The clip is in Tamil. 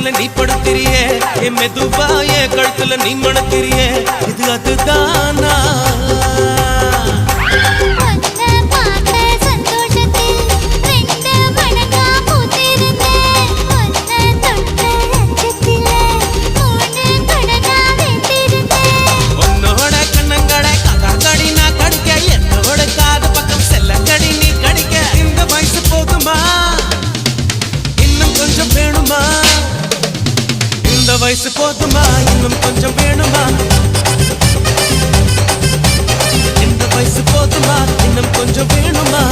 மேல நீ படுத்திரியே என் மெதுவா என் கழுத்துல நீ மணத்திரியே இது அதுதானா வயசு போதுமா இன்னும் கொஞ்சம் வேணுமா இந்த வயசு போதுமா இன்னும் கொஞ்சம் வேணுமா